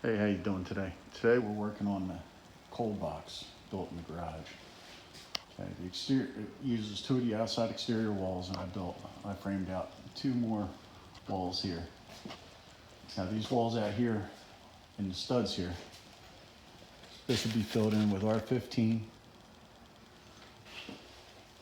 Hey, how you doing today? Today we're working on the cold box built in the garage. Okay, the exterior, it uses two of the outside exterior walls, and I framed out two more walls here. Now these walls out here and the studs here, this will be filled in with R15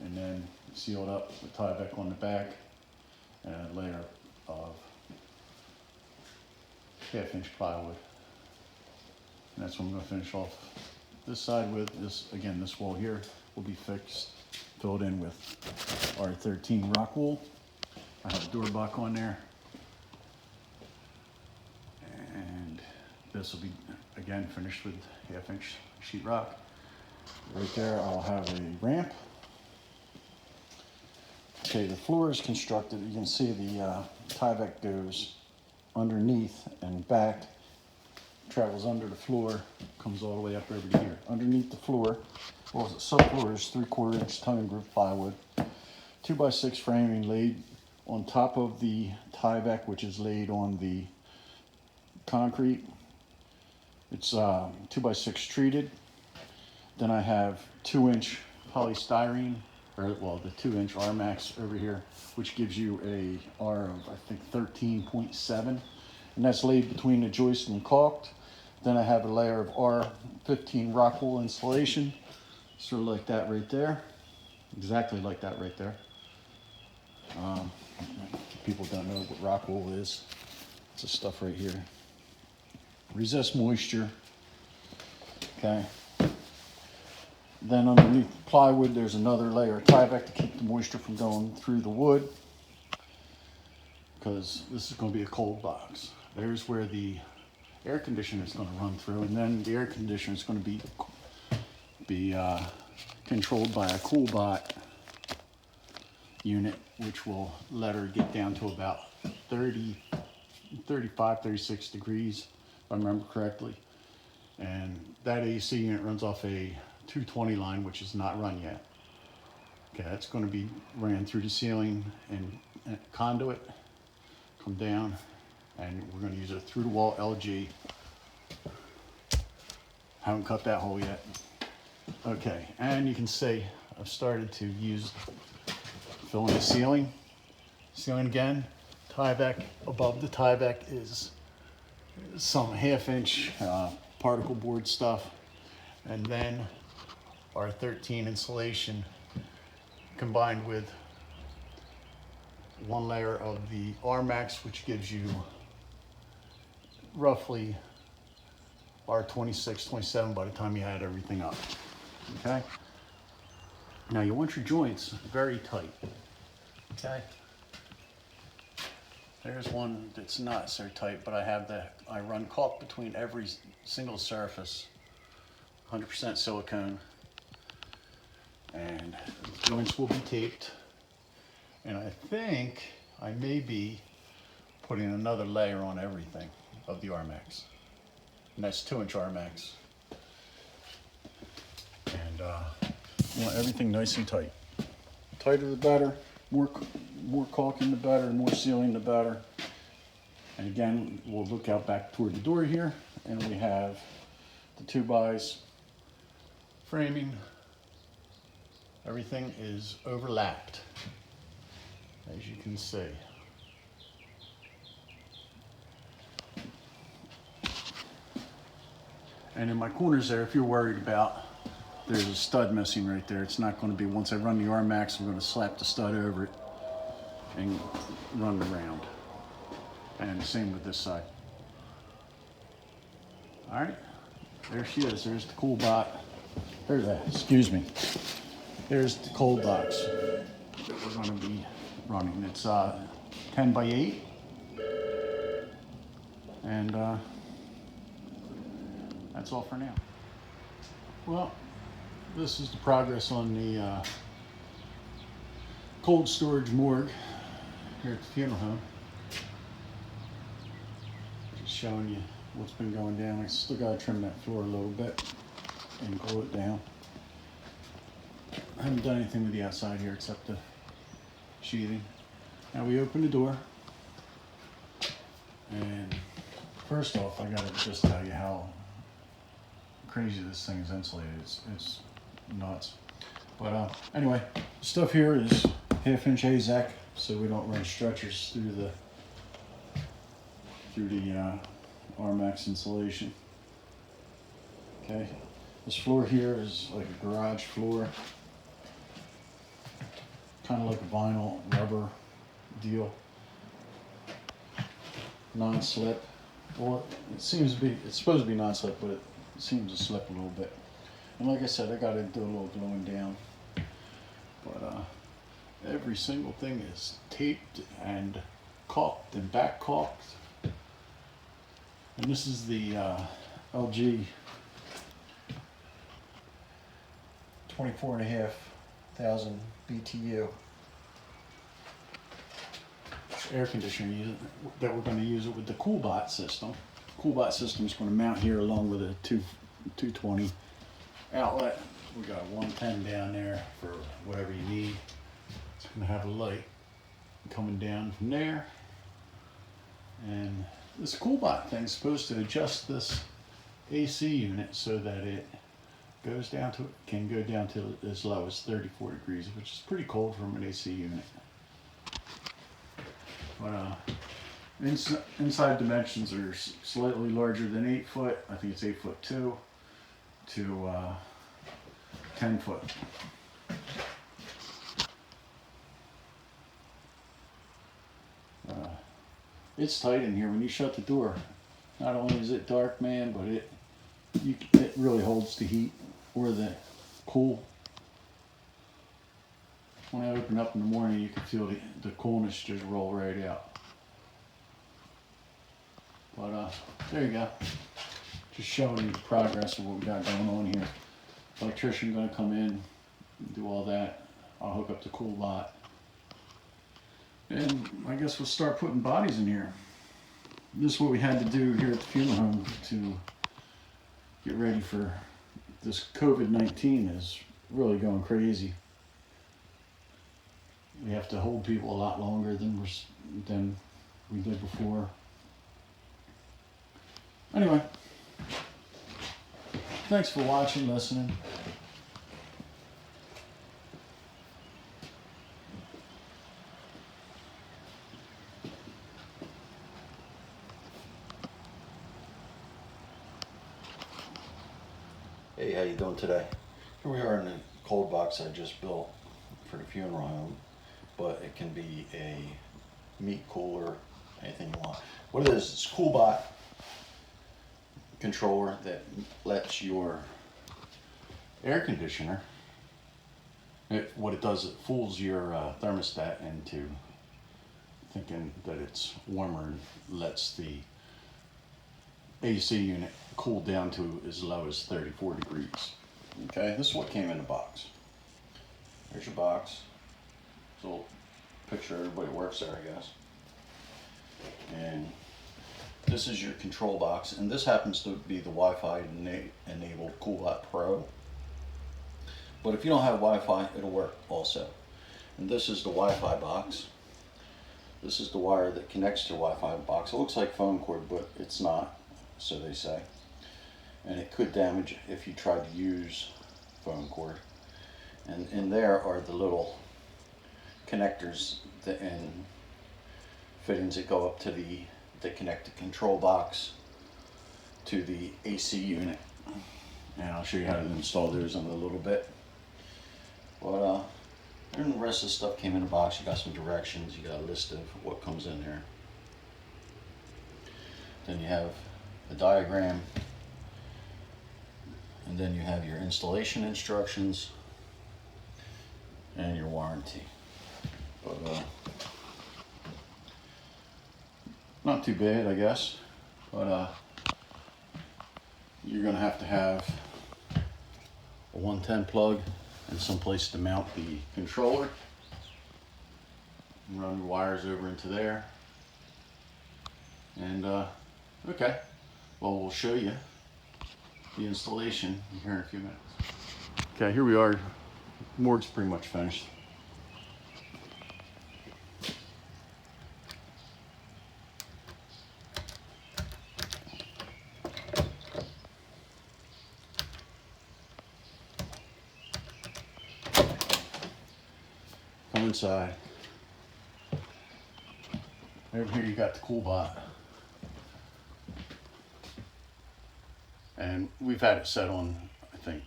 and then sealed up with Tyvek on the back and a layer of 1/2-inch plywood. And that's what I'm going to finish off this side with. This wall here will be filled in with R13 rock wool. I have a door block on there. And this will be, again, finished with 1/2-inch sheetrock. Right there, I'll have a ramp. Okay, the floor is constructed. You can see the Tyvek goes underneath and back, travels under the floor, comes all the way up over to here. Underneath the floor, well, the subfloor is 3/4-inch tongue and groove plywood, 2x6 framing laid on top of the Tyvek, which is laid on the concrete. It's 2x6 treated. Then I have 2-inch polystyrene, or well, the 2-inch R-Max over here, which gives you a R of, I think, 13.7. And that's laid between the joist and caulked. Then I have a layer of R15 rock wool insulation, sort of like that right there. Exactly like that right there. People don't know what rock wool is. It's this stuff right here. Resists moisture. Okay. Then underneath the plywood, there's another layer of Tyvek to keep the moisture from going through the wood, because this is going to be a cold box. There's where the air conditioner is going to run through, and then the air conditioner is going to be controlled by a Coolbot unit, which will let her get down to about 35, 36 degrees, if I remember correctly. And that AC unit runs off a 220 line, which is not run yet. Okay, that's going to be ran through the ceiling and conduit, come down, and we're going to use a through the wall LG. Haven't cut that hole yet. Okay, and you can see I've started to fill in the ceiling. Ceiling again, Tyvek. Above the Tyvek is some 1/2-inch particle board stuff, and then our 13 insulation combined with one layer of the R-Max, which gives you roughly R26, 27 by the time you add everything up. Okay? Now you want your joints very tight. Okay? There's one that's not so tight, but I run caulk between every single surface, 100% silicone, and the joints will be taped. And I think I may be putting another layer on everything of the R-Max, and that's 2-inch R-Max. And you want everything nice and tight. The tighter the better. More caulking the better, and more sealing the better. And again, we'll look out back toward the door here, and we have the 2x framing. Everything is overlapped, as you can see. And in my corners there, if you're worried about, there's a stud missing right there. It's not going to be. Once I run the R-Max, I'm going to slap the stud over it and run around. And same with this side. All right, there she is. There's the Coolbot. There's that. Excuse me. There's the cold box that we're going to be running. It's 10 by 8, and that's all for now. Well, this is the progress on the cold storage morgue here at the funeral home. Just showing you what's been going down. I still got to trim that floor a little bit and glue it down. I haven't done anything with the outside here except the sheathing. Now we open the door, and First off, I gotta just tell you how crazy this thing is insulated. It's nuts. But anyway, stuff here is 1/2 inch AZEK, so we don't run stretchers through the Armax insulation. Okay, this floor here is like a garage floor, kind of like a vinyl rubber deal, non-slip. Well, it's supposed to be non-slip, but it seems to slip a little bit. And like I said, I got to do a little gluing down. But every single thing is taped and caulked and back caulked. And this is the LG 24,500 BTU air conditioner unit that we're going to use it with the Coolbot system. Coolbot system is going to mount here along with a 220 outlet. We got a 110 down there for whatever you need. It's going to have a light coming down from there. And this Coolbot thing is supposed to adjust this AC unit so that it can go down to as low as 34 degrees, which is pretty cold from an AC unit. But inside dimensions are slightly larger than 8 foot. I think it's 8'2" to 10 foot. It's tight in here. When you shut the door, not only is it dark, man, but it really holds the heat or the cool. When I open up in the morning, you can feel the coolness just roll right out. But there you go. Just showing you the progress of what we got going on here. Electrician gonna come in, do all that. I'll hook up the Coolbot. And I guess we'll start putting bodies in here. This is what we had to do here at the funeral home to get ready for this COVID-19 is really going crazy. We have to hold people a lot longer than we did before. Anyway, thanks for watching, listening. Hey, how you doing today? Here we are in the cold box I just built for the funeral home, but it can be a meat cooler, anything you want. What it is, it's Coolbot controller that lets your air conditioner, what it does, it fools your thermostat into thinking that it's warmer and lets the AC unit cool down to as low as 34 degrees. Okay, this is what came in the box. There's your box. It's a little picture of everybody works there, I guess. And this is your control box, and this happens to be the Wi-Fi enabled Coolbot Pro. But if you don't have Wi-Fi, it'll work also. And this is the Wi-Fi box. This is the wire that connects to the Wi-Fi box. It looks like phone cord, but it's not, so they say. And it could damage if you try to use phone cord. And in there are the little connectors and fittings that go up to that connect the control box to the AC unit. And I'll show you how to install those in a little bit. But and the rest of the stuff came in a box. You got some directions, you got a list of what comes in there. Then you have a diagram, and then you have your installation instructions and your warranty. But not too bad, I guess. But you're gonna have to have a 110 plug and some place to mount the controller. And run the wires over into there. And okay, well, we'll show you the installation here in a few minutes. Okay, here we are. Morgue's pretty much finished. inside. Over here you got the Coolbot. And we've had it set on, I think,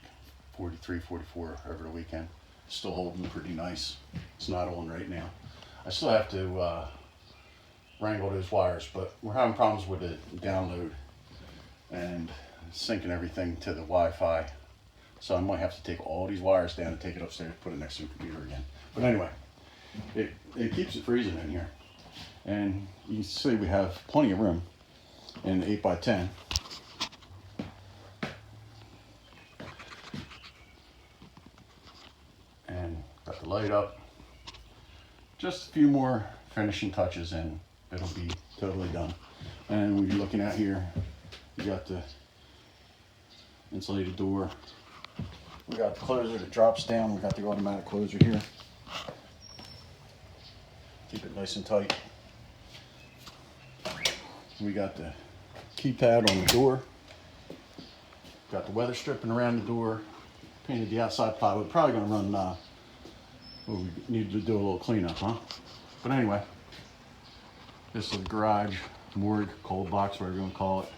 43, 44 over the weekend. Still holding pretty nice. It's not on right now. I still have to wrangle those wires, but we're having problems with the download and syncing everything to the Wi-Fi. So I might have to take all these wires down and take it upstairs, put it next to the computer again. But anyway, it keeps it freezing in here. And you can see we have plenty of room in the 8x10. And got the light up. Just a few more finishing touches and it'll be totally done. And when you're looking at here, you got the insulated door. We got the closer that drops down. We got the automatic closer here. Keep it nice and tight. We got the keypad on the door. Got the weather stripping around the door. Painted the outside plywood. Probably going to run, well, we need to do a little cleanup, huh? But anyway, this is the garage, morgue, cold box, whatever you want to call it.